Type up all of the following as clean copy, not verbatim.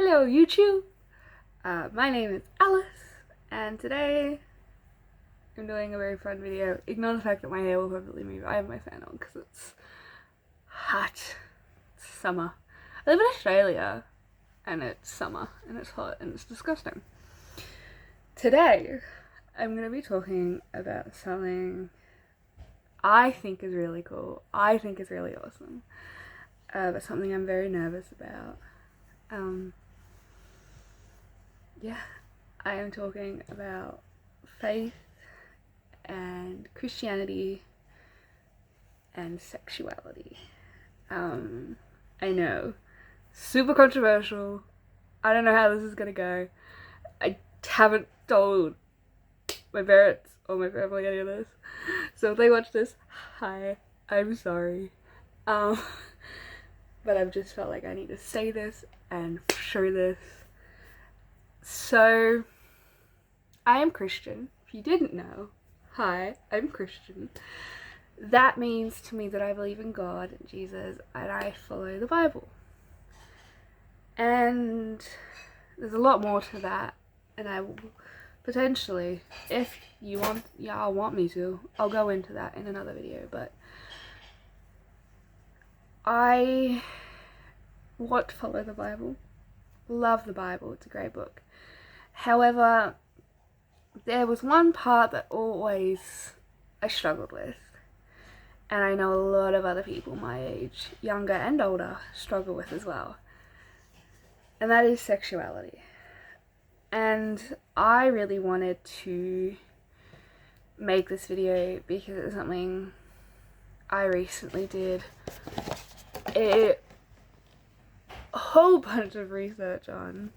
Hello YouTube! My name is Alice, and today I'm doing a very fun video. Ignore the fact that my hair will probably move. I have my fan on because it's hot. It's summer. I live in Australia, and it's summer, and it's hot, and it's disgusting. Today, I'm going to be talking about something I think is really cool. I think is really awesome. But something I'm very nervous about. Yeah, I am talking about faith and Christianity and sexuality. I know, super controversial. I don't know how this is gonna go. I haven't told my parents or my family any of this, so if they watch this, hi, I'm sorry. But I've just felt like I need to say this and show this. So, I am Christian. If you didn't know, hi, I'm Christian. That means to me that I believe in God and Jesus and I follow the Bible. And there's a lot more to that, and I will potentially, if y'all want me to, I'll go into that in another video, but I want to follow the Bible. Love the Bible, it's a great book. However, there was one part that always I struggled with, and I know a lot of other people my age, younger and older, struggle with as well, and that is sexuality. And I really wanted to make this video because it's something I recently did a whole bunch of research on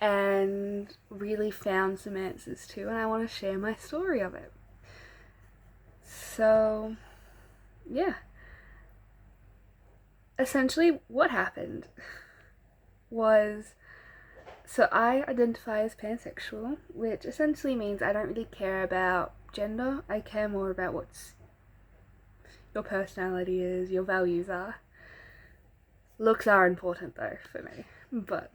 and really found some answers to, and I want to share my story of it. So, yeah. Essentially, what happened was, so I identify as pansexual, which essentially means I don't really care about gender. I care more about what your personality is, your values are. Looks are important though, for me, but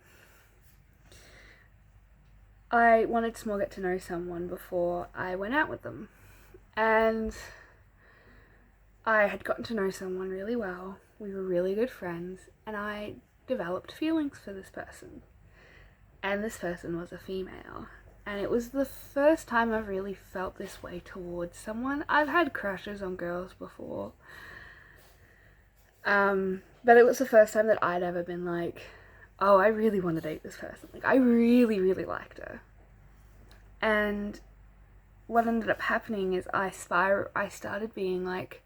I wanted to more get to know someone before I went out with them, and I had gotten to know someone really well. We were really good friends, and I developed feelings for this person, and this person was a female, and it was the first time I've really felt this way towards someone. I've had crushes on girls before, but it was the first time that I'd ever been like, oh, I really want to date this person. Like, I really, really liked her. And what ended up happening is I started being like,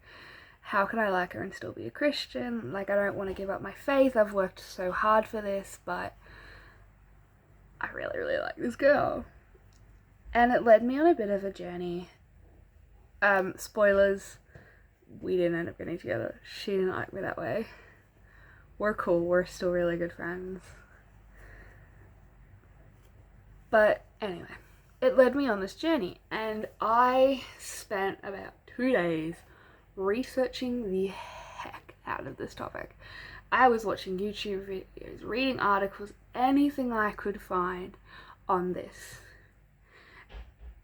how can I like her and still be a Christian? Like, I don't want to give up my faith. I've worked so hard for this, but I really, really like this girl. And it led me on a bit of a journey. Spoilers, we didn't end up getting together. She didn't like me that way. We're cool, we're still really good friends. But anyway, it led me on this journey, and I spent about 2 days researching the heck out of this topic. I was watching YouTube videos, reading articles, anything I could find on this.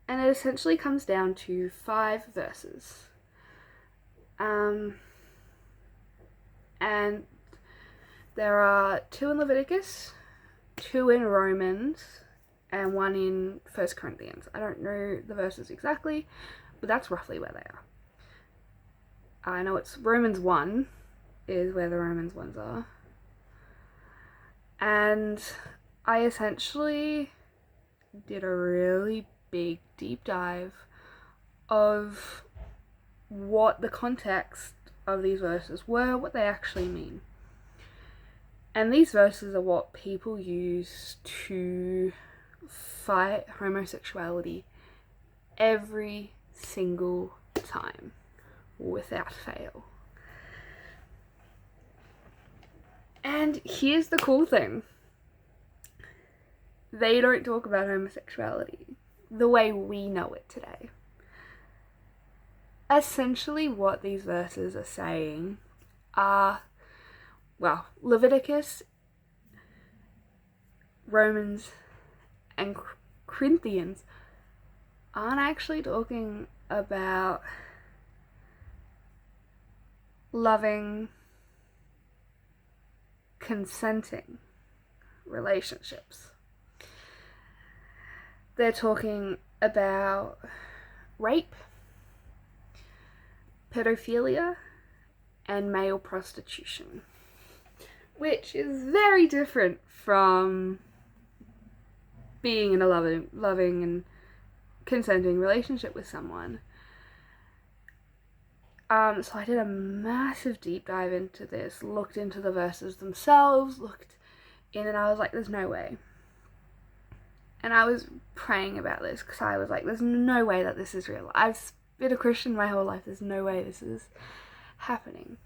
And it essentially comes down to 5 verses. And there are 2 in Leviticus, 2 in Romans, and 1 in 1 Corinthians. I don't know the verses exactly, but that's roughly where they are. I know it's Romans 1 is where the Romans ones are. And I essentially did a really big deep dive of what the context of these verses were, what they actually mean. And these verses are what people use to fight homosexuality every single time, without fail. And here's the cool thing. They don't talk about homosexuality the way we know it today. Essentially what these verses are saying are, well, Leviticus Romans and Corinthians aren't actually talking about loving, consenting relationships. They're talking about rape, pedophilia, and male prostitution, which is very different from being in a loving and consenting relationship with someone. So I did a massive deep dive into this, looked into the verses themselves, looked in, and I was like, there's no way. And I was praying about this because I was like, there's no way that this is real. I've been a Christian my whole life. There's no way this is happening.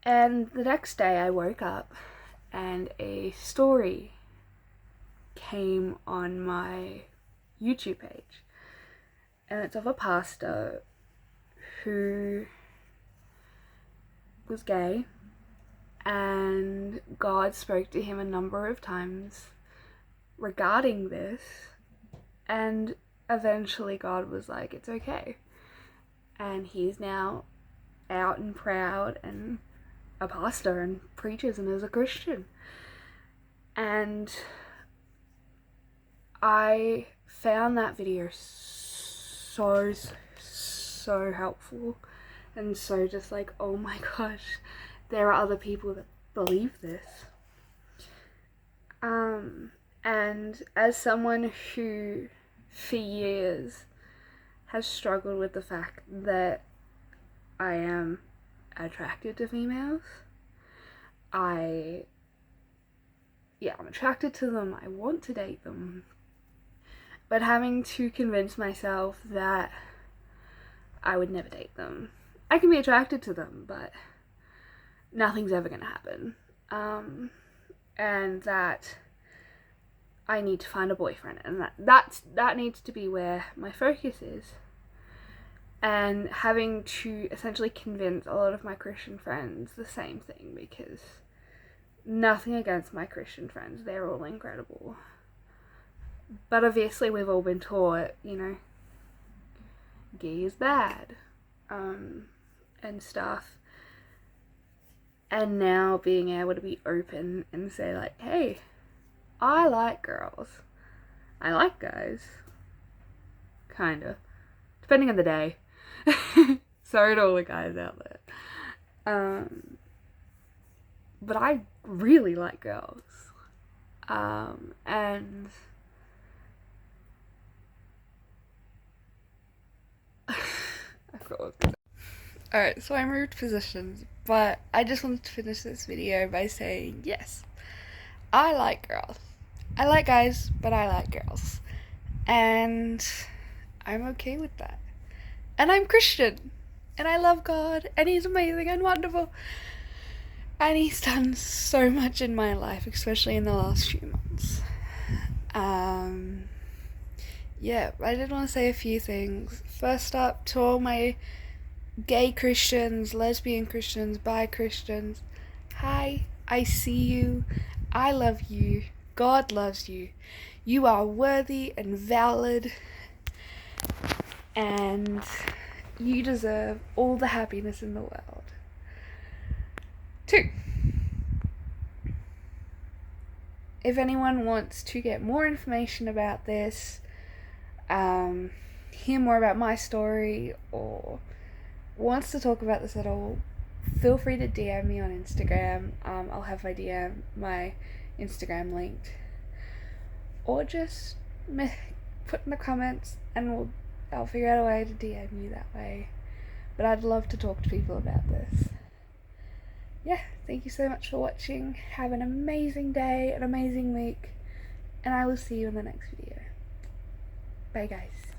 And the next day I woke up and a story came on my YouTube page. And it's of a pastor who was gay, and God spoke to him a number of times regarding this, and eventually God was like, it's okay. And he's now out and proud and a pastor and preaches and is a Christian. And I found that video so helpful, and so just like, oh my gosh, there are other people that believe this. And as someone who for years has struggled with the fact that I am attracted to females, I'm attracted to them, I want to date them, but having to convince myself that I would never date them. I can be attracted to them, but nothing's ever gonna happen. And that I need to find a boyfriend, and that needs to be where my focus is. And having to essentially convince a lot of my Christian friends the same thing, because nothing against my Christian friends, they're all incredible. But obviously we've all been taught, gay is bad, and stuff. And now being able to be open and say like, hey, I like girls. I like guys. Kinda. Depending on the day. Sorry to all the guys out there. But I really like girls. And I forgot what I was gonna say. Alright, so I moved positions, but I just wanted to finish this video by saying, yes, I like girls. I like guys, but I like girls. And I'm okay with that. And I'm Christian. And I love God. And He's amazing and wonderful. And He's done so much in my life, especially in the last few months. Yeah, I did want to say a few things. First up, to all my gay Christians, lesbian Christians, bi Christians, hi, I see you, I love you, God loves you, you are worthy and valid, and you deserve all the happiness in the world. 2, if anyone wants to get more information about this, hear more about my story, or wants to talk about this at all, feel free to DM me on Instagram. I'll have my Instagram linked, or just put in the comments and I'll figure out a way to DM you that way. But I'd love to talk to people about this. Yeah, thank you so much for watching. Have an amazing day, an amazing week, and I will see you in the next video. Bye guys.